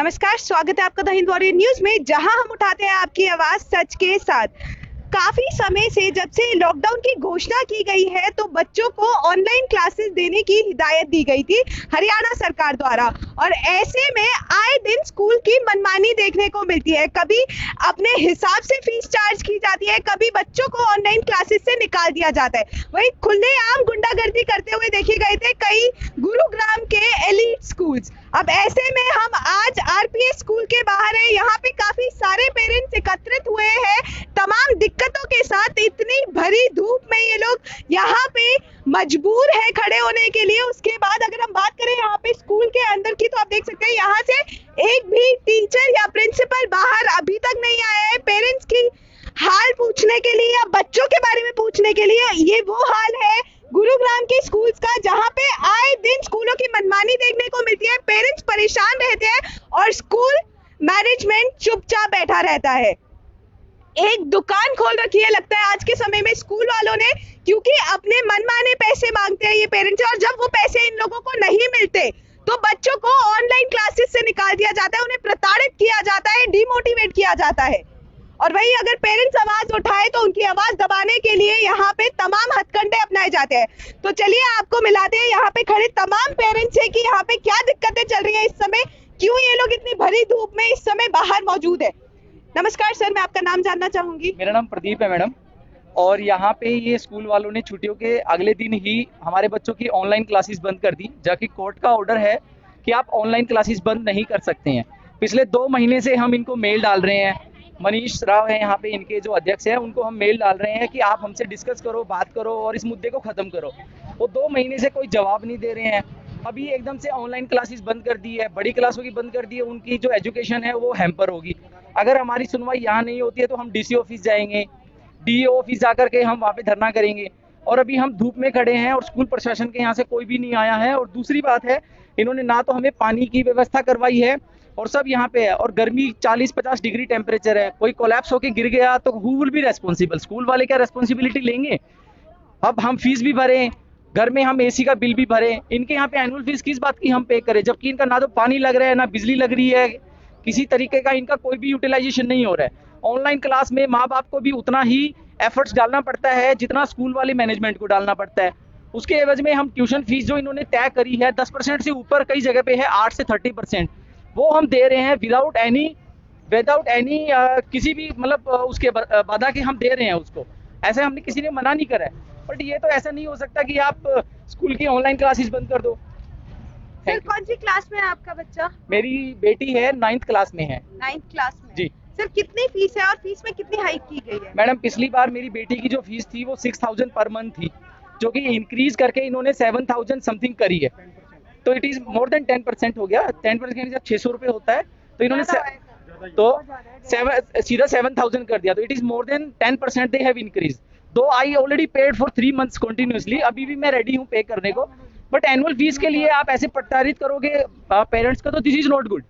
नमस्कार, स्वागत है आपका द हिंद वॉरियर न्यूज में, जहां हम उठाते हैं आपकी आवाज सच के साथ। काफी समय से जब से लॉकडाउन की घोषणा की गई है तो बच्चों को ऑनलाइन क्लासेस देने की हिदायत दी गई थी हरियाणा सरकार द्वारा, और ऐसे में आए दिन स्कूल की मनमानी देखने को मिलती है। कभी अपने हिसाब से फीस चार्ज की जाती है, कभी बच्चों को ऑनलाइन क्लासेस से निकाल दिया जाता है। वहीं खुलेआम गुंडागर्दी करते हुए देखे गए थे कई गुरुग्राम के एलीट स्कूल्स। अब ऐसे में हम आज आरपीएस स्कूल के बाहर हैं। यहाँ पे काफी सारे पेरेंट्स एकत्रित हुए हैं तमाम दिक्कतों के साथ। इतनी भरी धूप में ये लोग यहाँ पे मजबूर है खड़े होने के लिए। उसके बाद अगर हम बात करें यहाँ पे स्कूल के अंदर की, तो आप देख सकते हैं यहाँ से एक भी टीचर या प्रिंसिपल बाहर अभी तक नहीं आया है पेरेंट्स की हाल पूछने के लिए या बच्चों के बारे में पूछने के लिए। ये वो हाल है गुरुग्राम के स्कूल्स का, जहाँ पे आए दिन स्कूलों की मनमानी देखने को मिलती है। पेरेंट्स परेशान रहते हैं और स्कूल मैनेजमेंट चुपचाप बैठा रहता है। एक दुकान खोल रखी है लगता है आज के समय में स्कूल वालों ने, क्योंकि अपने मनमाने पैसे मांगते हैं ये पेरेंट्स, और जब वो पैसे इन लोगों को नहीं मिलते तो बच्चों को ऑनलाइन क्लासेस से निकाल दिया जाता है, उन्हें प्रताड़ित किया जाता है, डिमोटिवेट किया जाता है। और वही अगर पेरेंट्स आवाज उठाए तो उनकी आवाज दबाने के लिए यहाँ पे तमाम हथकंडे अपनाए जाते हैं। तो चलिए आपको मिलाते हैं यहाँ पे खड़े तमाम पेरेंट्स से कि यहाँ पे क्या दिक्कतें चल रही है इस समय, क्यों ये लोग इतनी भरी धूप में इस समय बाहर मौजूद है। नमस्कार सर, मैं आपका नाम जानना चाहूंगी। मेरा नाम प्रदीप है मैडम, और यहाँ पे ये स्कूल वालों ने छुट्टियों के अगले दिन ही हमारे बच्चों की ऑनलाइन क्लासेस बंद कर दी, जबकि कोर्ट का ऑर्डर है कि आप ऑनलाइन क्लासेस बंद नहीं कर सकते हैं। पिछले 2 महीने से हम इनको मेल डाल रहे हैं, मनीष राव है यहाँ पे इनके जो अध्यक्ष हैं, उनको हम मेल डाल रहे हैं कि आप हमसे डिस्कस करो, बात करो और इस मुद्दे को खत्म करो। वो 2 महीने से कोई जवाब नहीं दे रहे हैं। अभी एकदम से ऑनलाइन क्लासेस बंद कर दी है, बड़ी क्लासों की बंद कर दी है, उनकी जो एजुकेशन है वो हैम्पर होगी। अगर हमारी सुनवाई यहाँ नहीं होती है तो हम डीसी ऑफिस जाएंगे, डीओ ऑफिस जाकर के हम वहाँ पे धरना करेंगे। और अभी हम धूप में खड़े हैं और स्कूल प्रशासन के यहाँ से कोई भी नहीं आया है। और दूसरी बात है, इन्होंने ना तो हमें पानी की व्यवस्था करवाई है, और सब यहाँ पे है, और गर्मी 40-50 डिग्री टेम्परेचर है। कोई कोलैप्स होके गिर गया तो who will be responsible? School वाले क्या रेस्पॉन्सिबिलिटी लेंगे? अब हम फीस भी भरें, घर में हम एसी का बिल भी भरें, इनके यहाँ पे एनुअल फीस किस बात की हम पे करें, जबकि इनका ना तो पानी लग रहा है ना बिजली लग रही है, किसी तरीके का इनका कोई भी यूटिलाइजेशन नहीं हो रहा है। ऑनलाइन क्लास में माँ बाप को भी उतना ही एफर्ट्स डालना पड़ता है जितना स्कूल वाले मैनेजमेंट को डालना पड़ता है। उसके एवज में हम ट्यूशन फीस जो इन्होंने तय करी है 10% से ऊपर, कई जगह पे है 8 से 30%, वो हम दे रहे हैं विदाउट एनी किसी भी मतलब उसके बाधा के हम दे रहे हैं उसको। ऐसे हमने किसी ने मना नहीं करा है, बट ये तो ऐसा नहीं हो सकता कि आप स्कूल की ऑनलाइन क्लासेस बंद कर दो। सर कौन सी क्लास में है आपका बच्चा? मेरी बेटी है 9th क्लास में है। 9th क्लास में जी। सर कितनी फीस है और फीस में कितनी हाइक की गई है? मैडम पिछली बार मेरी बेटी की जो फीस थी वो 6000 पर मंथ थी, जो कि इंक्रीज करके इन्होंने 7000 समथिंग करी है, तो इट इज मोर देन 10% हो गया। 10% जब 600 रुपए होता है तो इन्होंने सीधा 7000 कर दिया, तो it is more than 10% they have increase. Though I already paid for 3 months continuously, अभी भी मैं रेडी हूँ पे करने को, बट एनुअल फीस के लिए आप ऐसे प्रताड़ित करोगे पेरेंट्स का, तो दिस इज नॉट गुड।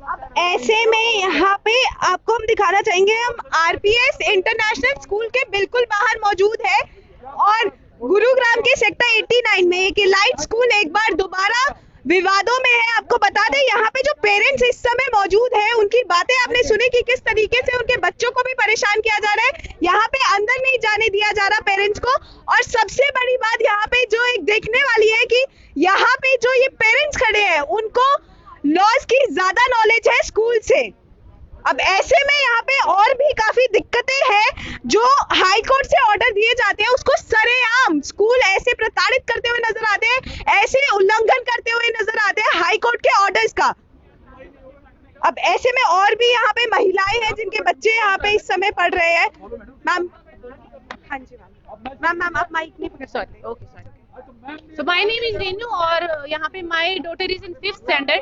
अब ऐसे में यहाँ पे आपको हम दिखाना चाहेंगे, हम आरपीएस इंटरनेशनल स्कूल के बिल्कुल बाहर मौजूद है, और गुरुग्राम के सेक्टर 89 में एक एलाइट स्कूल एक बार दोबारा विवादों में है। आपको बता दें यहाँ पे जो पेरेंट्स इस समय मौजूद हैं, उनकी बातें आपने सुनी कि किस तरीके से उनके बच्चों को भी परेशान किया जा रहा है, यहाँ पे अंदर नहीं जाने दिया जा रहा पेरेंट्स को। और सबसे बड़ी बात यहाँ पे जो एक देखने वाली है कि यहाँ पे जो ये पेरेंट्स खड़े हैं उनको लॉज की ज्यादा नॉलेज है स्कूल से। अब ऐसे में यहाँ पे और भी काफी दिक्कतें हैं, जो हाई कोर्ट से ऑर्डर दिए जाते हैं उसको सरेआम स्कूल ऐसे प्रताड़ित करते हुए नजर आते हैं, ऐसे उल्लंघन करते हुए नजर आते हैं हाई कोर्ट के ऑर्डर्स का। अब ऐसे में और भी यहाँ पे महिलाएं हैं जिनके बच्चे यहाँ पे इस समय पढ़ रहे हैं। मैम, हाँ जी मैम आप माइक नहीं पकड़ सकते? Okay sorry. So my name is Renu, और यहाँ पे my daughter is in 5th standard.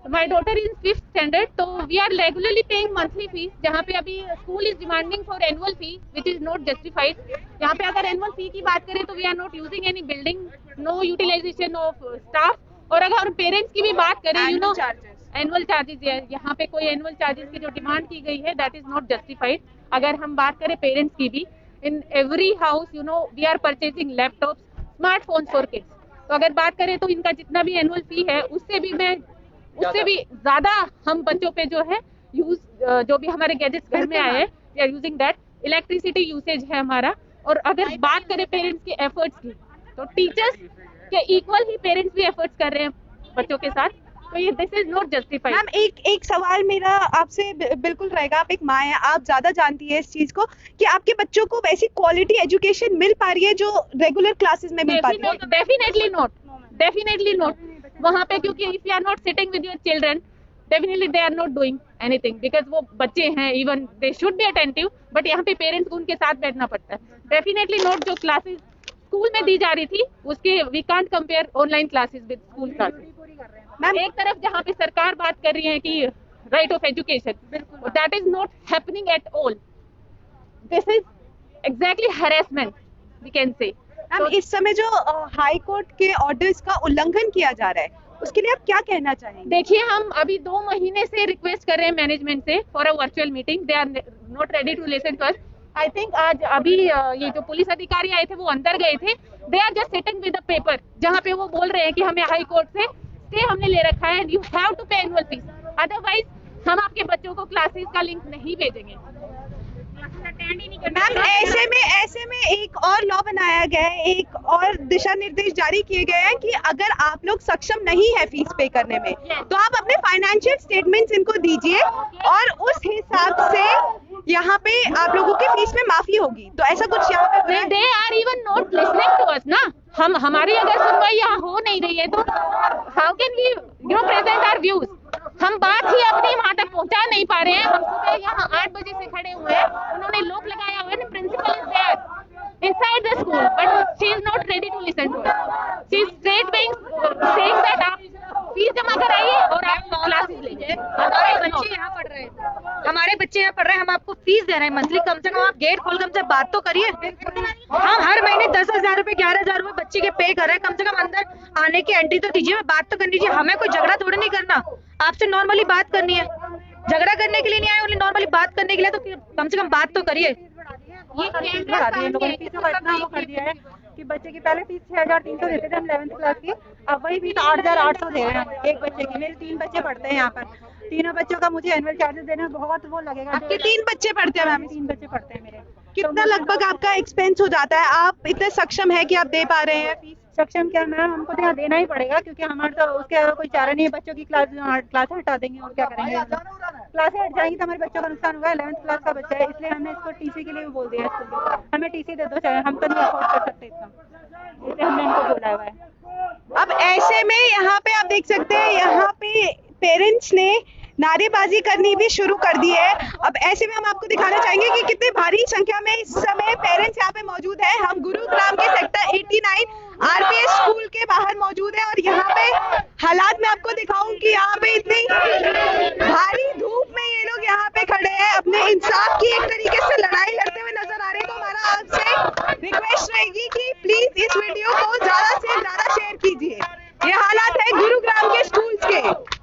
My daughter is in 5th standard, तो we are regularly paying monthly fees. जहाँ पे अभी school is demanding for annual fee, which is not justified. यहाँ पे अगर annual fee की बात करें तो we are not using any building, no utilization of staff. और अगर parents की भी बात करें, you know, annual charges है, यहाँ पे कोई annual charges की जो डिमांड की गई है that is not justified. अगर हम बात करें parents की भी, in every house, you know, we are purchasing laptops, smartphones for kids. तो अगर बात करें तो इनका जितना भी एनुअल फी है उससे भी ज्यादा हम बच्चों पे जो है यूज, जो भी हमारे गैजेट्स घर में आए हैं, we are using that, electricity usage है हमारा। और अगर बात करें पेरेंट्स के एफर्ट्स की, तो टीचर्स के इक्वल ही पेरेंट्स भी एफर्ट्स कर रहे हैं बच्चों के साथ, तो ये this is not justified. Ma'am एक सवाल मेरा आपसे बिल्कुल रहेगा, आप एक माँ हैं, आप ज्यादा जानती है इस चीज को कि आपके बच्चों को वैसी क्वालिटी एजुकेशन मिल पा रही है जो रेगुलर क्लासेस में मिल पा रही है? डेफिनेटली नॉट वहाँ पे, क्योंकि if you are not sitting with your children definitely they are not doing anything, because वो बच्चे हैं, even they should be attentive, but यहाँ पे पेरेंट्स को उनके साथ बैठना पड़ता है। डेफिनेटली नॉट जो क्लासेस स्कूल में दी जा रही थी उसके we can't compare online classes with school classes. Ma'am एक तरफ जहाँ पे सरकार बात कर रही है कि right of education, that is not happening at all, this is exactly harassment we can say. Ma'am इस समय जो हाई कोर्ट के ऑर्डर्स का उल्लंघन किया जा रहा है उसके लिए आप क्या कहना चाहेंगे? देखिए, हम अभी 2 महीने से रिक्वेस्ट कर रहे हैं मैनेजमेंट से for a virtual meeting, they are not ready to listen to us. I think आज अभी ये जो पुलिस अधिकारी आए थे वो अंदर गए थे, they are just sitting with the paper, जहाँ पे वो बोल रहे हैं कि हमें हाई कोर्ट से स्टे हमने ले रखा है, यू हैव टू पे एनुअल फीस, अदरवाइज हम आपके बच्चों को क्लासेस का लिंक नहीं भेजेंगे। मैम ऐसे में एक और लॉ बनाया गया है, एक और दिशा निर्देश जारी किए गए हैं कि अगर आप लोग सक्षम नहीं है फीस पे करने में तो आप अपने फाइनेंशियल स्टेटमेंट्स इनको दीजिए और उस हिसाब से यहाँ पे आप लोगों की फीस में माफी होगी। तो ऐसा कुछ यहाँ पे they are even not listening to us ना, हमारी अगर सुनवाई यहाँ हो नहीं रही है तो how can we present our views? हम बात ही अपनी वहाँ तक पहुँचा नहीं पा रहे हैं। हम सुबह यहाँ 8 बजे से खड़े हुए हैं, उन्होंने लॉक लगाया हुआ है, principal is there inside the school, but she is not ready to listen to us. She is straight being saying that आप फीस जमा कराइए और आप क्लासेस लीजिए। हमारे बच्चे यहाँ पढ़ रहे हैं, हम आपको फीस दे रहे हैं मंथली, कम से कम आप गेट खोल कर बात तो करिए। हम हर महीने 10,000 रुपए 11,000 रुपए बच्चे के पे कर रहे हैं, कम से कम अंदर आने की एंट्री तो दीजिए, बात तो करनी चाहिए। हमें कोई झगड़ा थोड़ी नहीं करना, आपसे नॉर्मली बात करनी है, झगड़ा करने के लिए नहीं आए, ओनली नॉर्मली बात करने के लिए, तो कम से कम बात तो करिए। ये बढ़ा दिए लोगों ने, फीसों का इतना वो कर दिया है कि बच्चे की पहले फीस 6,300 देते थे हम 11th क्लास की, अब वही फीस 8,800 दे रहे हैं एक बच्चे की। मेरे 3 बच्चे पढ़ते हैं यहाँ पर, तीनों बच्चों का मुझे एनुअल चार्जेस देना बहुत वो लगेगा। आपके 3 बच्चे पढ़ते हैं मैम? 3 बच्चे पढ़ते हैं मेरे। कितना लगभग आपका एक्सपेंस हो जाता है? आप इतने सक्षम है कि आप दे पा रहे हैं फीस? सक्षम क्या मैम, हमको तो यहाँ देना ही पड़ेगा क्योंकि हमारे तो उसके अलावा कोई चारा नहीं है। बच्चों की क्लासें हटा देंगे और क्या करेंगे, क्लासें हट जाएंगी तो हमारे बच्चों का नुकसान होगा। 11th क्लास का बच्चा है, इसलिए हमने इसको टीसी के लिए भी बोल दिया है स्कूल में, हमें टीसी दे दो, चाहे हम तो नहीं अफोर्ड कर सकते इतना, इसलिए हमने इनको बोला हुआ है। अब ऐसे में यहाँ पे आप देख सकते हैं, यहाँ पे पेरेंट्स ने नारेबाजी करनी भी शुरू कर दी है। अब ऐसे में हम आपको दिखाना चाहेंगे कि कितने भारी संख्या में इस समय पेरेंट्स यहाँ पे मौजूद है। हम गुरुग्राम के सेक्टर 89 आरपीएस स्कूल के बाहर मौजूद है और यहाँ पे हालात मैं आपको दिखाऊं कि यहाँ पे इतनी भारी धूप में ये लोग यहाँ पे खड़े हैं, अपने इंसाफ की एक तरीके से लड़ाई लड़ते हुए नजर आ रहे हैं। तो हमारा आपसे रिक्वेस्ट रहेगी कि प्लीज इस वीडियो को ज्यादा से ज्यादा शेयर कीजिए। ये हालात है गुरुग्राम के स्कूल्स के।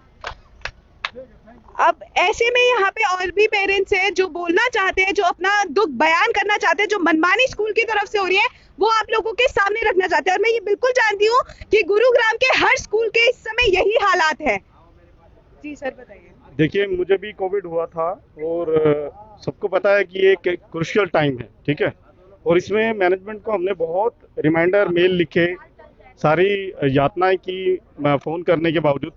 अब ऐसे में यहाँ पे और भी पेरेंट्स हैं जो बोलना चाहते हैं, जो अपना दुख बयान करना चाहते हैं, जो मनमानी स्कूल की तरफ से हो रही है वो आप लोगों के सामने रखना चाहते हैं। और मैं ये बिल्कुल जानती हूँ कि गुरुग्राम के हर स्कूल के इस समय यही हालात है। जी सर बताइए। देखिए, मुझे भी कोविड हुआ था और सबको पता है कि ये एक क्रूशियल टाइम है, ठीक है, और इसमें मैनेजमेंट को हमने बहुत रिमाइंडर मेल लिखे, सारी यातनाएं की फ़ोन करने के बावजूद,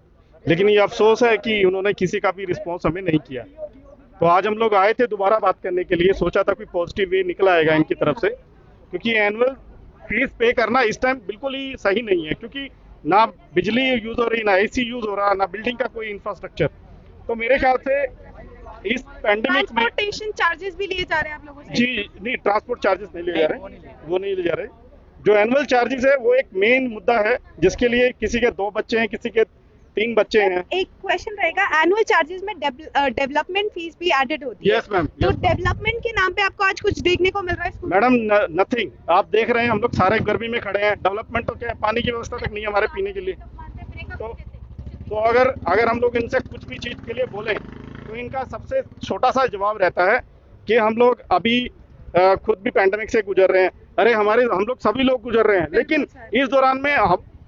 लेकिन ये अफसोस है कि उन्होंने किसी का भी रिस्पॉन्स हमें नहीं किया। तो आज हम लोग आए थे दोबारा बात करने के लिए, सोचा था कोई पॉजिटिव वे निकल आएगा इनकी तरफ से, क्योंकि एनुअल फीस पे करना इस टाइम बिल्कुल ही सही नहीं है, क्योंकि ना बिजली यूज हो रही, ना एसी यूज हो रहा, ना बिल्डिंग का कोई इंफ्रास्ट्रक्चर। तो मेरे ख्याल से इस पैंडेमिक में ट्रांसपोर्टेशन चार्जेस भी लिए जा रहे हैं आप लोगों से? जी नहीं, ट्रांसपोर्ट चार्जेस नहीं लिए जा रहे, वो नहीं लिए जा रहे। जो एनुअल चार्जेस है वो एक मेन मुद्दा है, जिसके लिए किसी के 2 बच्चे हैं, किसी के 3 बच्चे हैं। एक क्वेश्चन रहेगा, एनुअल चार्जेस में डेवलपमेंट फीस भी एडेड होती है? Yes ma'am. तो डेवलपमेंट के नाम पे आपको आज कुछ देखने को मिल रहा है? मैडम नथिंग, आप देख रहे हैं हम लोग सारे गर्मी में खड़े हैं, डेवलपमेंट तो क्या है, पानी की व्यवस्था तक नहीं है हमारे पीने के लिए। तो अगर हम लोग इनसे कुछ भी चीज के लिए बोलें तो इनका सबसे छोटा सा जवाब रहता है कि हम लोग अभी खुद भी पैंडेमिक से गुजर रहे हैं। अरे हम लोग सभी लोग गुजर रहे हैं, लेकिन इस दौरान में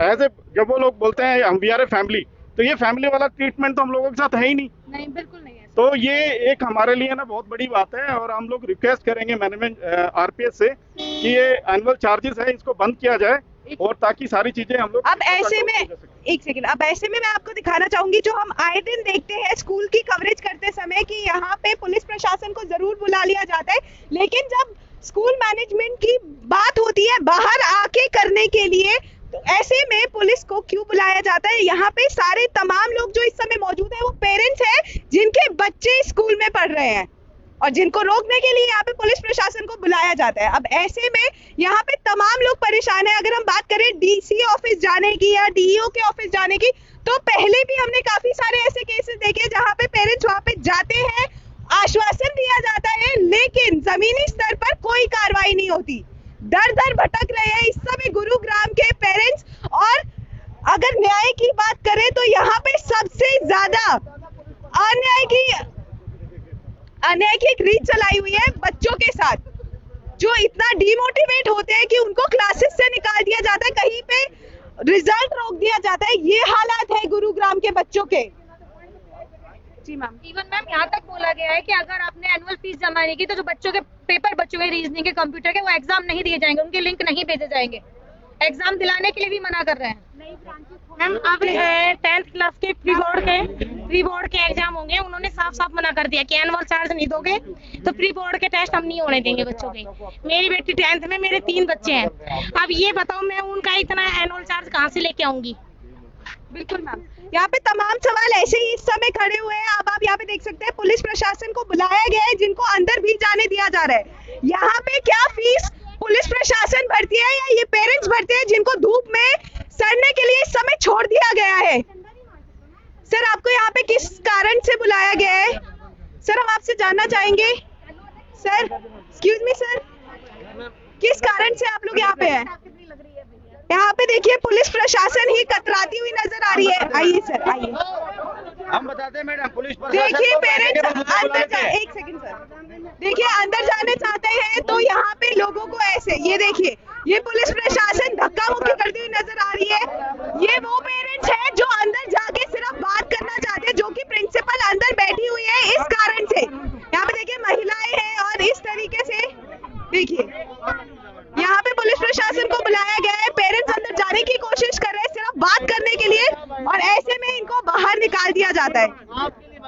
एज ए जब वो लोग बोलते हैं हम वी आर ए फैमिली, तो ये फैमिली वाला ट्रीटमेंट तो हम लोगों के साथ है ही नहीं। नहीं, बिल्कुल नहीं है। तो ये एक हमारे लिए ना बहुत बड़ी बात है, और हम लोग रिक्वेस्ट करेंगे मैनेजमेंट आरपीएस से कि ये एनुअल चार्जेस है इसको बंद किया जाए, और ताकि सारी चीजें हम लोग अब ऐसे में एक सेकंड, अब ऐसे में मैं आपको दिखाना चाहूंगी जो हम आए दिन देखते हैं स्कूल की कवरेज करते समय कि यहाँ पे पुलिस प्रशासन को जरूर बुला लिया जाता है, लेकिन जब स्कूल मैनेजमेंट की बात होती है बाहर आके करने के लिए, तो ऐसे में पुलिस को क्यों बुलाया जाता है? यहाँ पे सारे तमाम लोग जो इस समय मौजूद हैं वो पेरेंट्स हैं जिनके बच्चे स्कूल में पढ़ रहे हैं, और जिनको रोकने के लिए यहाँ पे पुलिस प्रशासन को बुलाया जाता है। अब ऐसे में यहाँ पे तमाम लोग परेशान हैं। अगर हम बात करें डीसी ऑफिस जाने की या डीईओ के ऑफिस जाने की, तो पहले भी हमने काफी सारे ऐसे केसेस देखे जहाँ पे पेरेंट्स वहाँ पे जाते हैं, आश्वासन दिया जाता है, लेकिन जमीनी स्तर पर कोई कार्रवाई नहीं होती। दर दर भटक रहे हैं इस समय गुरुग्राम के पेरेंट्स। और अगर न्याय की बात करें तो यहाँ पे सबसे ज्यादा अन्याय की एक रीत चलाई हुई है बच्चों के साथ, जो इतना डिमोटिवेट होते हैं कि उनको क्लासेस से निकाल दिया जाता है, कहीं पे रिजल्ट रोक दिया जाता है। ये हालात है गुरुग्राम के बच्चों के। जी मैम। इवन मैम यहाँ तक बोला गया है कि अगर आपने एनुअल फीस जमा नहीं की तो जो बच्चों के पेपर बच्चों के रीजनिंग के, कंप्यूटर के, वो एग्जाम नहीं दिए जाएंगे, उनके लिंक नहीं भेजे जाएंगे। एग्जाम दिलाने के लिए भी मना कर रहे हैं। मैम अब 10th क्लास के प्री बोर्ड के एग्जाम होंगे, उन्होंने साफ साफ मना कर दिया कि एनुअल चार्ज नहीं दोगे तो प्री बोर्ड के टेस्ट हम नहीं होने देंगे बच्चों के। मेरी बेटी 10th में, मेरे 3 बच्चे हैं। अब ये बताओ मैं उनका इतना एनुअल चार्ज कहाँ से लेके आऊंगी? बिल्कुल मैम, यहाँ पे तमाम सवाल ऐसे ही इस समय खड़े हुए हैं। अब आप यहाँ पे देख सकते हैं पुलिस प्रशासन को बुलाया गया है जिनको अंदर भी जाने दिया जा रहा है। यहाँ पे क्या फीस पुलिस प्रशासन भरती है या ये पेरेंट्स भरते हैं जिनको धूप में सड़ने के लिए इस समय छोड़ दिया गया है? सर आपको यहाँ पे किस कारण से बुलाया गया है? सर हम आपसे जानना चाहेंगे। सर एक्सक्यूज मी सर, किस कारण से आप लोग यहाँ पे हैं? यहाँ पे देखिए पुलिस प्रशासन ही कतराती हुई नजर आ रही है। आइए सर, आइए हम बताते हैं मैडम। पुलिस प्रशासन देखिए को पेरेंट्स अंदर बुलाते हैं। एक सेकंड सर, देखिए अंदर जाने चाहते हैं तो यहाँ पे लोगों को ऐसे, ये देखिए ये पुलिस प्रशासन धक्का मुक्की करती हुई नजर आ रही है। ये वो पेरेंट्स हैं जो अंदर जाके सिर्फ बात करना चाहते हैं, जो कि प्रिंसिपल अंदर बैठी हुई है इस कारण से। यहाँ पे देखिए महिलाएं हैं और इस तरीके से देखिए यहाँ पे पुलिस प्रशासन को बुलाया गया है, पेरेंट्स अंदर जाने की कोशिश कर रहे हैं सिर्फ बात करने के लिए, और ऐसे में इनको बाहर निकाल दिया जाता है।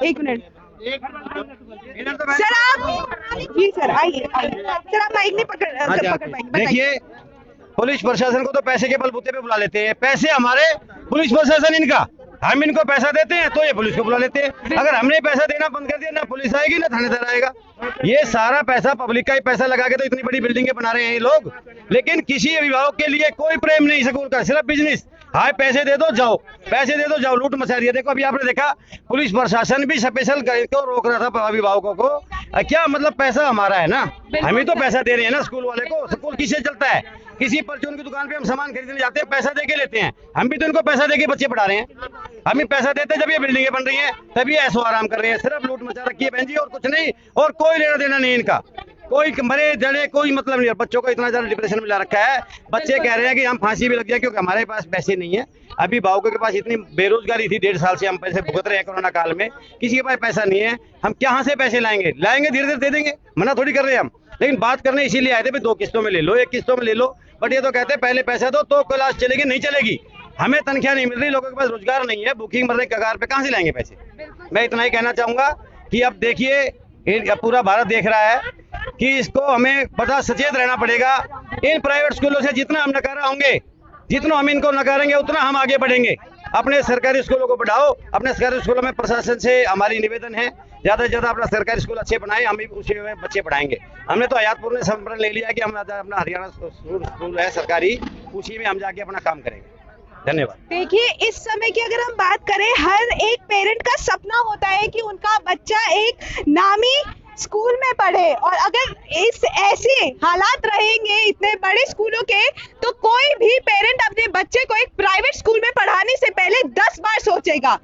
एक मिनट सर, आप जी सर आइए सर, आप माइक नहीं पकड़ पाएंगे। देखिए पुलिस प्रशासन को तो पैसे के बलबूते पे बुला लेते हैं। पैसे हमारे, पुलिस प्रशासन इनका। हम इनको पैसा देते हैं तो ये पुलिस को बुला लेते हैं। अगर हमने पैसा देना बंद कर दिया, ना पुलिस आएगी ना थानेदार आएगा। ये सारा पैसा पब्लिक का ही पैसा लगा के तो इतनी बड़ी बिल्डिंगें बना रहे हैं ये लोग, लेकिन किसी अभिभावक के लिए कोई प्रेम नहीं स्कूल का, सिर्फ बिजनेस। हाय पैसे दे दो जाओ, पैसे दे दो जाओ, लूट मचा रही है। देखो अभी आपने देखा पुलिस प्रशासन भी स्पेशल को रोक रहा था अभिभावकों को। क्या मतलब पैसा हमारा है ना, हम ही तो पैसा दे रहे हैं ना स्कूल वाले को। स्कूल किससे चलता है? किसी परचून की दुकान पे हम सामान खरीदने जाते हैं, पैसा दे के लेते हैं। हम भी तो इनको पैसा दे के बच्चे पढ़ा रहे हैं। हम ही पैसा देते हैं जब ये बिल्डिंगें बन रही हैं, तभी ऐसो आराम कर रहे हैं। सिर्फ लूट मचा रखी है बहन जी, और कुछ नहीं, और कोई लेना देना नहीं इनका। कोई मरे जड़े कोई मतलब नहीं है। बच्चों को इतना ज्यादा डिप्रेशन में ला रखा है, बच्चे कह रहे हैं कि हम फांसी भी लग जाए क्योंकि हमारे पास पैसे नहीं है। अभी भावकों के पास इतनी बेरोजगारी थी, 1.5 साल से हम पैसे भुगत रहे हैं कोरोना काल में, किसी के पास पैसा नहीं है। हम कहाँ से पैसे लाएंगे? लाएंगे धीरे धीरे दे देंगे, मना थोड़ी कर रहे हैं हम। लेकिन बात करने इसीलिए आए थे भी 2 किस्तों में ले लो, 1 किस्तों में ले लो, बट ये तो कहते हैं पहले पैसा दो तो क्लास चलेगी, नहीं चलेगी। हमें तनख्वाह नहीं मिल रही, लोगों के पास रोजगार नहीं है, भूखी मरने के कगार पे, कहाँ से लाएंगे पैसे? मैं इतना ही कहना चाहूंगा कि अब देखिए पूरा भारत देख रहा है कि इसको हमें बड़ा सचेत रहना पड़ेगा। इन प्राइवेट स्कूलों से जितना हम नकारा होंगे, जितना हम इनको नकारेंगे उतना हम आगे बढ़ेंगे। अपने सरकारी स्कूलों को बढ़ाओ। अपने सरकारी स्कूलों में प्रशासन से हमारी निवेदन है ज्यादा से ज्यादा अपना सरकारी स्कूल अच्छे बनाए, हम भी उसी में बच्चे पढ़ाएंगे। हमने तो हयातपुर ने संपर्क ले लिया कि हम अपना हरियाणा स्कूल है सरकारी, उसी में हम जाके अपना काम करेंगे। धन्यवाद। देखिए इस समय की अगर हम बात करें, हर एक पेरेंट का सपना होता है कि उनका बच्चा एक नामी स्कूल में पढ़े, और अगर इस ऐसे हालात रहेंगे इतने बड़े स्कूलों के, तो कोई भी पेरेंट अपने बच्चे को एक प्राइवेट स्कूल में पढ़ाने से पहले 10 बार सोचेगा।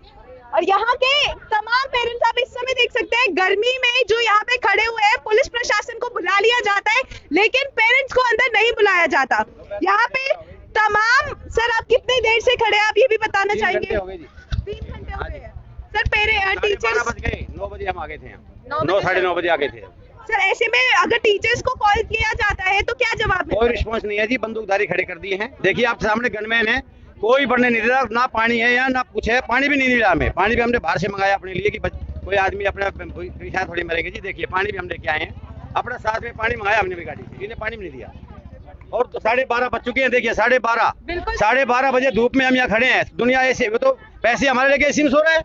और यहाँ के तमाम पेरेंट्स आप इस समय देख सकते हैं गर्मी में जो यहाँ पे खड़े हुए हैं, पुलिस प्रशासन को बुला लिया जाता है लेकिन पेरेंट्स को अंदर नहीं बुलाया जाता। यहाँ पे तमाम सर आप कितनी देर से खड़े हैं, आप ये भी बताना चाहेंगे? हो गए जी। 3 घंटे हो गए हैं सर। टीचर्स 9 बजे हम आगे थे, 9 साढ़े 9 बजे आगे थे सर। ऐसे में अगर टीचर्स को कॉल किया जाता है तो क्या जवाब कोई मिलता है? रिस्पांस नहीं है जी, बंदूकधारी खड़े कर दिए हैं। देखिए आप सामने गनमैन है, कोई बढ़ने नहीं दे रहा, ना पानी है यहाँ ना कुछ है, पानी भी नहीं मिला हमें। पानी भी हमने बाहर से मंगाया अपने लिए कि कोई आदमी अपना परेशान थोड़ी मरेंगे जी। देखिए पानी भी हम लेके आए हैं, अपना साथ में पानी मंगाया हमने भी गाड़ी से, इन्हें पानी भी नहीं दिया। और 12:30 बज चुके हैं, देखिए 12:30 बजे धूप में हम यहाँ खड़े हैं। दुनिया ऐसे, वो तो पैसे हमारे लेके इसी में सो रहे हैं,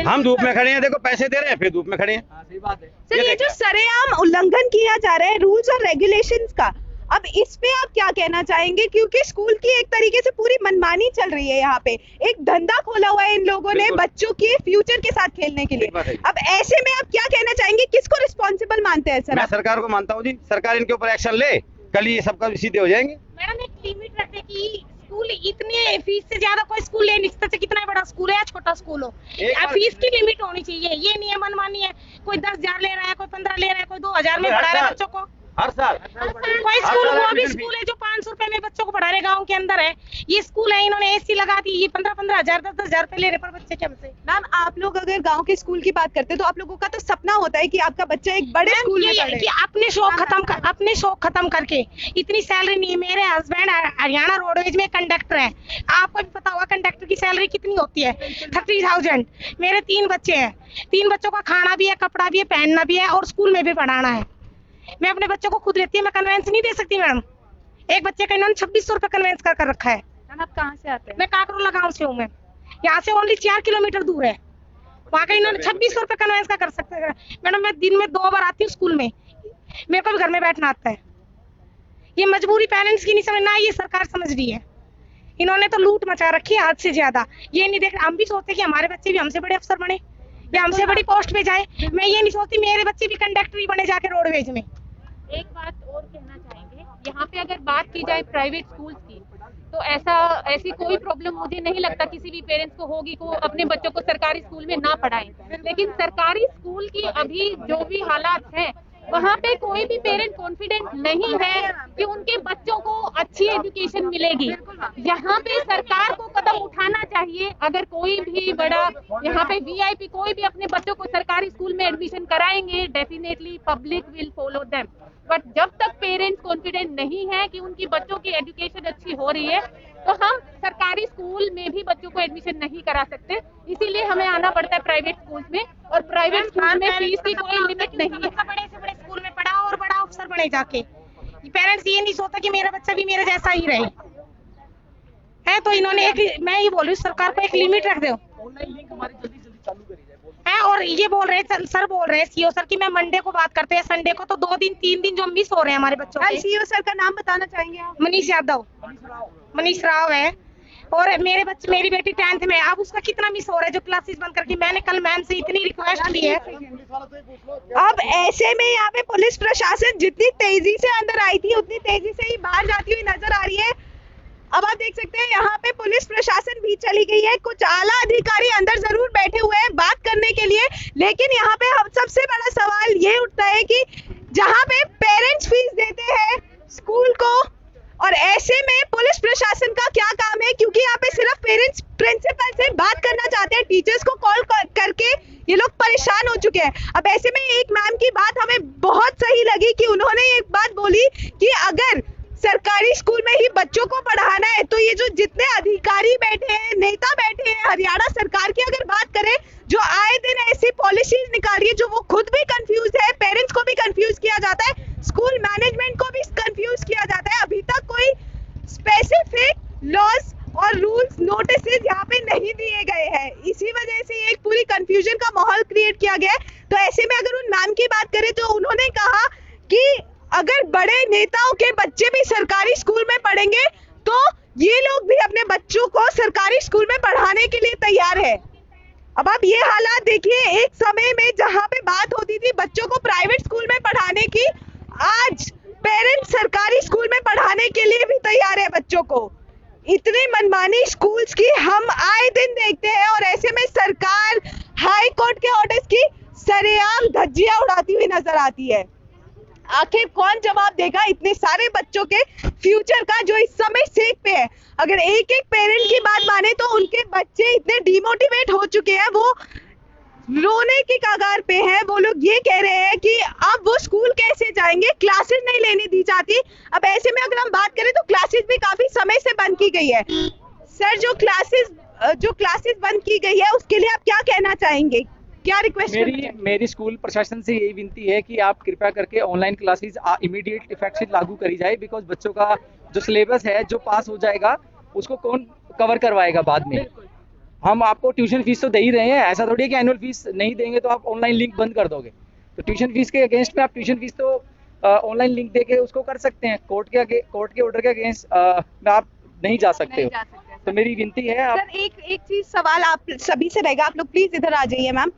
हम धूप में खड़े हैं, देखो पैसे दे रहे हैं फिर धूप में खड़े हैं। सही बात है सर ये जो सरेआम उल्लंघन किया जा रहा है रूल्स और रेगुलेशंस का, अब इसमें आप क्या कहना चाहेंगे? क्योंकि स्कूल की एक तरीके से पूरी मनमानी चल रही है, यहाँ पे एक धंधा खोला हुआ है इन लोगों ने बच्चों के फ्यूचर के साथ खेलने के लिए। अब ऐसे में आप क्या कहना चाहेंगे, किसको रिस्पॉन्सिबल मानते हैं सर? मैं सरकार को मानता हूँ जी, सरकार इनके ऊपर एक्शन ले, कल ये सबका सीधे हो जाएंगे। मैडम एक लिमिट रखते कि स्कूल इतने फीस से ज्यादा कोई स्कूल ले नहीं सकता, कितना बड़ा स्कूल है या छोटा स्कूल हो, फीस की लिमिट होनी चाहिए। ये नहीं है मनमानी है, कोई 10,000 ले रहा है, कोई 15 ले रहा है, कोई 2,000 में पढ़ा रहा है बच्चों को। हर साल कोई स्कूल, वो भी स्कूल है जो 500 रुपए में बच्चों को पढ़ा रहे, गाँव के अंदर है। ये स्कूल है, इन्होंने एसी लगा दी, ये 15-15 हजार 10-10 हजार रुपए ले रहे पर बच्चे के हमसे। मैम आप लोग अगर गांव के स्कूल की बात करते हैं तो आप लोगों का तो सपना होता है कि आपका बच्चा एक बड़े स्कूल में पढ़े। कि अपने शौक खत्म करके इतनी सैलरी नहीं है। मेरे हस्बैंड हरियाणा रोडवेज में कंडक्टर है, आपको भी पता होगा कंडक्टर की सैलरी कितनी होती है, 30,000। मेरे 3 बच्चे हैं, 3 बच्चों का खाना भी है, कपड़ा भी है, पहनना भी है और स्कूल में भी पढ़ाना है। मैं अपने बच्चों को खुद लेती है, मैं कन्वेंस नहीं दे सकती मैडम। एक बच्चे का इन्होंने 2600 रुपए कन्वेंस कर रखा है। आप कहाँ से आते हैं? मैं काकरोला गाँव से हूँ, मैं यहाँ से ओनली 4 किलोमीटर दूर है, वहाँ का इन्होंने 2600 रुपए कन्वेंस का कर सकते हैं। मैडम मैं दिन में 2 बार आती हूँ स्कूल में, मेरे को भी घर में बैठना आता है। ये मजबूरी पेरेंट्स की नहीं समझना, ये सरकार समझ रही है। इन्होंने तो लूट मचा रखी है हद से ज्यादा। ये नहीं देख, हम भी सोचते कि हमारे बच्चे भी हमसे बड़े अफसर बने या हमसे बड़ी पोस्ट पे जाए। मैं ये नहीं सोचती मेरे बच्चे भी कंडक्टर ही बने जाके रोडवेज में। एक बात और कहना चाहेंगे, यहाँ पे अगर बात की जाए प्राइवेट स्कूल्स की तो ऐसी कोई प्रॉब्लम मुझे नहीं लगता किसी भी पेरेंट्स को होगी को अपने बच्चों को सरकारी स्कूल में ना पढ़ाएं। लेकिन सरकारी स्कूल की अभी जो भी हालात हैं वहाँ पे कोई भी पेरेंट कॉन्फिडेंट नहीं है कि उनके बच्चों को अच्छी एजुकेशन मिलेगी। यहाँ पे सरकार को कदम उठाना चाहिए। अगर कोई भी बड़ा यहाँ पे वीआईपी कोई भी अपने बच्चों को सरकारी स्कूल में एडमिशन कराएंगे, definitely public will follow them. But जब तक पेरेंट्स कॉन्फिडेंट नहीं है कि उनकी बच्चों की एजुकेशन अच्छी हो रही है तो हम सरकारी स्कूल में भी बच्चों को एडमिशन नहीं करा सकते। इसीलिए हमें आना पड़ता है प्राइवेट स्कूल्स में, और प्राइवेट स्कूल में फीस की कोई लिमिट नहीं है। बड़े से बड़े स्कूल में पढ़ा और बड़ा अफसर बने जाके। पेरेंट्स ये नहीं सोचता कि मेरा बच्चा भी मेरे जैसा ही रहे है। तो इन्होंने मैं ये बोल रही हूँ सरकार को एक लिमिट रख दो। ऑनलाइन लिंक हमारी जल्दी चालू करी जाए है। और ये बोल रहे हैं सर, बोल रहे हैं सीओ सर कि मैं मंडे को बात करते हैं, संडे को तो 2 दिन 3 दिन जो मिस हो रहे हैं हमारे बच्चों के। सीओ सर का नाम बताना चाहेंगे आप? मनीष यादव, मनीष राव है। और मेरी बेटी 10th में, अब उसका कितना मिस हो रहा है जो क्लासेस बंद करके। मैंने कल मैम से इतनी रिक्वेस्ट की है। अब ऐसे में यहाँ पे पुलिस प्रशासन जितनी तेजी से अंदर आई थी उतनी तेजी से ही बाहर जाती हुई नजर आ रही है। अब आप देख सकते हैं यहाँ पे पुलिस प्रशासन भी चली गई है, कुछ आला अधिकारी अंदर जरूर बैठे हुए हैं बात करने के लिए। लेकिन यहाँ पे सबसे बड़ा सवाल ये उठता है कि जहाँ पे पेरेंट्स फीस देते हैं स्कूल को, और ऐसे में पुलिस प्रशासन का क्या काम है? क्योंकि यहाँ पे सिर्फ पेरेंट्स प्रिंसिपल से बात करना चाहते हैं, टीचर्स को कॉल करके ये लोग परेशान हो चुके हैं। अब ऐसे में एक मैम की बात हमें बहुत सही लगी कि उन्होंने एक बात बोली कि अगर सरकारी स्कूल में ही बच्चों को पढ़ाना है तो ये जो जितने अधिकारी बैठे हैं, नेता बैठे हैं हरियाणा सरकार की, अगर बात करें जो आए दिन ऐसी पॉलिसीज निकाल रही है जो वो खुद भी कंफ्यूज है, पेरेंट्स को भी कंफ्यूज किया जाता है, स्कूल मैनेजमेंट को भी कंफ्यूज किया जाता है। अभी तक कोई स्पेसिफिक लॉज और रूल्स नोटिस यहाँ पे नहीं दिए गए हैं। इसी वजह से एक पूरी कंफ्यूजन का माहौल क्रिएट किया गया है। तो ऐसे में अगर उन मैम की बात करें तो उन्होंने कहा कि अगर बड़े नेताओं के बच्चे भी सरकारी स्कूल में पढ़ेंगे तो ये लोग भी अपने बच्चों को सरकारी स्कूल में पढ़ाने के लिए तैयार है। अब आप ये हालात देखिए, एक समय में जहां पे बात होती थी बच्चों को प्राइवेट स्कूल में पढ़ाने की, आज पेरेंट्स सरकारी स्कूल में पढ़ाने के लिए भी तैयार है बच्चों को। इतनी मनमानी स्कूल्स की हम आए दिन देखते हैं, और ऐसे में सरकार हाई कोर्ट के ऑर्डर्स की सरेआम धज्जियां उड़ाती हुई नजर आती है। आखिर कौन जवाब देगा इतने सारे बच्चों के फ्यूचर का जो इस समय सेक पे है। अगर एक एक पेरेंट की बात माने तो उनके बच्चे इतने डिमोटिवेट हो चुके हैं, वो रोने की कगार पे है। वो लोग ये कह रहे हैं कि अब वो स्कूल कैसे जाएंगे, क्लासेस नहीं लेने दी जाती। अब ऐसे में अगर हम बात करें तो क्लासेस भी काफी समय से बंद की गई है। सर, जो क्लासेस बंद की गई है उसके लिए आप क्या कहना चाहेंगे, क्या रिक्वेस्ट? मेरी स्कूल प्रशासन से यही विनती है कि आप कृपया करके ऑनलाइन क्लासेस इमीडिएट इफेक्ट से लागू करी जाए, बिकॉज बच्चों का जो सिलेबस है जो पास हो जाएगा उसको कौन कवर करवाएगा बाद में। हम आपको ट्यूशन फीस तो दे ही रहे हैं, ऐसा थोड़ी है कि एनुअल फीस नहीं देंगे तो आप ऑनलाइन लिंक बंद कर दोगे। तो ट्यूशन फीस के अगेंस्ट में आप ट्यूशन फीस तो ऑनलाइन लिंक देके उसको कर सकते हैं। कोर्ट के ऑर्डर के अगेंस्ट में आप नहीं जा सकते हो। तो मेरी विनती है सर, एक चीज सवाल आप सभी से रहेगा, आप लोग प्लीज इधर आ जाइए। मैम,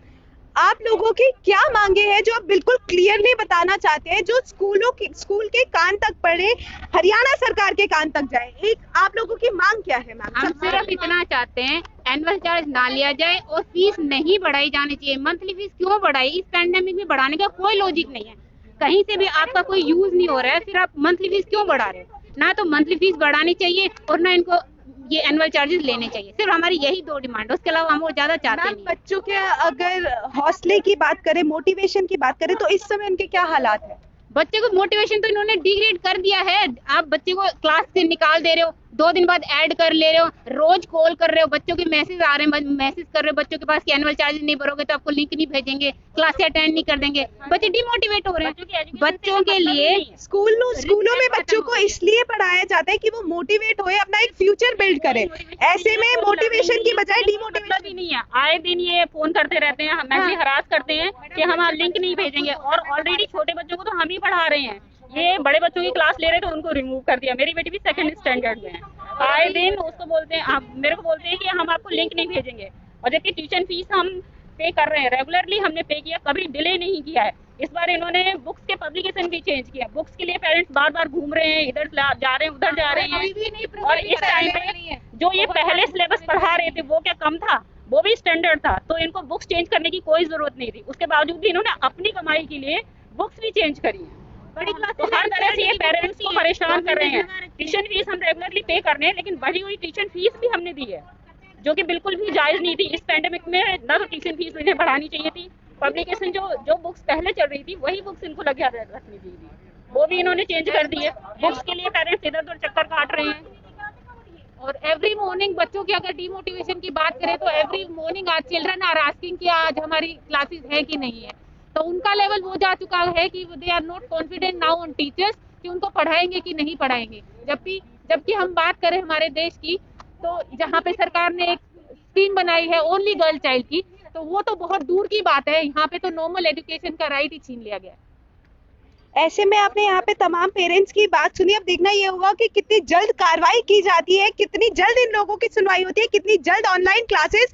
आप लोगों की क्या मांगे हैं जो आप बिल्कुल क्लियरली बताना चाहते हैं, जो स्कूल के कान तक पड़े, हरियाणा सरकार के कान तक जाए? एक आप लोगों की मांग क्या है मैम? हम सिर्फ इतना चाहते हैं एनुअल चार्ज ना लिया जाए और फीस नहीं बढ़ाई जानी चाहिए। मंथली फीस क्यों बढ़ाई? इस पैंडेमिक में बढ़ाने का कोई लॉजिक नहीं है, कहीं से भी आपका कोई यूज नहीं हो रहा है, फिर आप मंथली फीस क्यों बढ़ा रहे हो? ना तो मंथली फीस बढ़ानी चाहिए और ना इनको ये एनुअल चार्जेस लेने चाहिए। सिर्फ हमारी यही दो डिमांड, उसके अलावा हम और ज्यादा चाहते नहीं। बच्चों के अगर हौसले की बात करें, मोटिवेशन की बात करें, तो इस समय उनके क्या हालात है? बच्चे को मोटिवेशन तो इन्होंने डिग्रेड कर दिया है। आप बच्चे को क्लास से निकाल दे रहे हो, 2 दिन बाद ऐड कर ले रहे हो, रोज कॉल कर रहे हो, बच्चों के मैसेज आ रहे हैं, मैसेज कर रहे हो बच्चों के पास कि एनुअल चार्जेस नहीं भरोगे तो आपको लिंक नहीं भेजेंगे, क्लास अटेंड नहीं कर देंगे। बच्चे डिमोटिवेट हो रहे हैं। बच्चों के लिए स्कूलों में बच्चों को इसलिए पढ़ाया जाता है कि वो मोटिवेट होए, अपना एक फ्यूचर बिल्ड करे। ऐसे में मोटिवेशन की बजाय डिमोटिवेशन भी नहीं है। आए दिन ये फोन करते रहते हैं, हमें भी हरास करते हैं कि हम लिंक नहीं भेजेंगे, और ऑलरेडी छोटे बच्चों को तो हम ही पढ़ा रहे हैं। ये बड़े बच्चों की क्लास ले रहे थे, उनको रिमूव कर दिया। मेरी बेटी भी 2nd स्टैंडर्ड में है। आए दिन उसको बोलते हैं, मेरे को बोलते हैं कि हम आपको लिंक नहीं भेजेंगे, और जबकि ट्यूशन फीस हम पे कर रहे हैं, रेगुलरली हमने पे किया, कभी डिले नहीं किया है। इस बार इन्होंने बुक्स के पब्लिकेशन भी चेंज किया। बुक्स के लिए पेरेंट्स बार बार घूम रहे हैं, इधर जा रहे हैं, उधर जा रहे हैं। और इस टाइम पे जो ये पहले सिलेबस पढ़ा रहे थे वो क्या कम था? वो भी स्टैंडर्ड था। तो इनको बुक्स चेंज करने की कोई जरूरत नहीं थी। उसके बावजूद भी इन्होंने अपनी कमाई के लिए बुक्स भी चेंज करी है। तो हर तरह से ये पेरेंट्स को परेशान कर रहे हैं। ट्यूशन फीस हम रेगुलरली पे कर रहे हैं, लेकिन बढ़ी हुई ट्यूशन फीस भी हमने दी है, जो कि बिल्कुल भी जायज नहीं थी। इस पैंडेमिक में ना तो ट्यूशन फीस इन्हें बढ़ानी चाहिए थी, पब्लिकेशन जो बुक्स पहले चल रही थी वही बुक्स इनको लग रखनी चाहिए थी, वो भी इन्होंने चेंज कर दी है। बुक्स के लिए पेरेंट्स इधर उधर चक्कर काट रहे हैं। और एवरी मॉर्निंग बच्चों की अगर डिमोटिवेशन की बात करें तो एवरी मॉर्निंग आज चिल्ड्रन आर आस्किंग कि आज हमारी क्लासेस है कि नहीं है। तो उनका लेवल वो जा चुका है कि they are not confident now on teachers कि उनको पढ़ाएंगे कि नहीं पढ़ाएंगे। जबकि हम बात करें हमारे देश की, तो जहाँ पे सरकार ने एक स्कीम बनाई है ओनली गर्ल चाइल्ड की, तो वो तो बहुत दूर की बात है। यहाँ पे तो नॉर्मल एजुकेशन का राइट ही छीन लिया गया। ऐसे में आपने यहाँ पे तमाम पेरेंट्स की बात सुनी। अब देखना ये होगा कि कितनी जल्द कार्रवाई की जाती है, कितनी जल्द इन लोगों की सुनवाई होती है, कितनी जल्द ऑनलाइन क्लासेस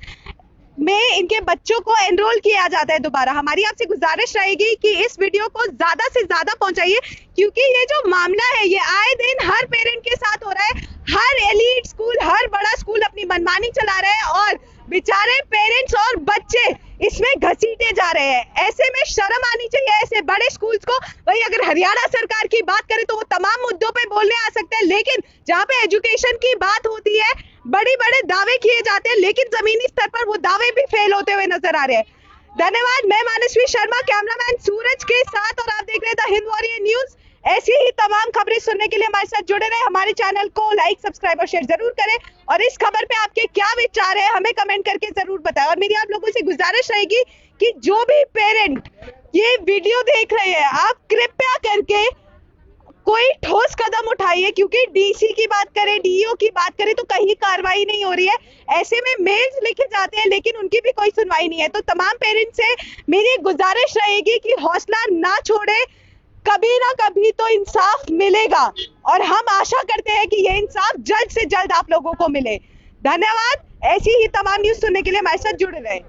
में इनके बच्चों को एनरोल किया जाता है दोबारा। हमारी आपसे गुजारिश रहेगी कि इस वीडियो को ज्यादा से ज्यादा पहुंचाइए, क्योंकि ये जो मामला है ये आए दिन हर पेरेंट के साथ हो रहा है। हर एलीट स्कूल, हर बड़ा स्कूल अपनी मनमानी चला रहे हैं और बेचारे पेरेंट्स और बच्चे इसमें घसीटे जा रहे हैं। ऐसे में शर्म आनी चाहिए ऐसे बड़े स्कूल्स को। वही अगर हरियाणा सरकार की बात करें तो वो तमाम मुद्दों पे बोलने आ सकते हैं, लेकिन जहाँ पे एजुकेशन की बात होती है बड़े बड़े दावे किए जाते हैं, लेकिन जमीनी स्तर पर वो दावे भी फेल होते हुए नजर आ रहे हैं। धन्यवाद। मैं मानसवी शर्मा, कैमरामैन सूरज के साथ, और आप देख रहे थे हिंद वॉरियर न्यूज। ऐसी ही तमाम खबरें सुनने के लिए हमारे साथ जुड़े रहे। हमारे चैनल को लाइक, सब्सक्राइब और शेयर जरूर करें, और इस खबर पे आपके क्या विचार है हमें कमेंट करके जरूर बताएं। और मेरी आप लोगों से गुजारिश रहेगी कि जो भी पेरेंट ये वीडियो देख रहे हैं, आप कृपया करके कोई ठोस कदम उठाइए, क्योंकि डीसी की बात करें, डीईओ की बात करें तो कहीं कार्रवाई नहीं हो रही है। ऐसे में मेल्स लिखे जाते हैं लेकिन उनकी भी कोई सुनवाई नहीं है। तो तमाम पेरेंट्स से मेरी गुजारिश रहेगी कि हौसला ना छोड़े, कभी ना कभी तो इंसाफ मिलेगा, और हम आशा करते हैं कि ये इंसाफ जल्द से जल्द आप लोगों को मिले। धन्यवाद। ऐसी ही तमाम न्यूज सुनने के लिए हमारे साथ जुड़े रहे।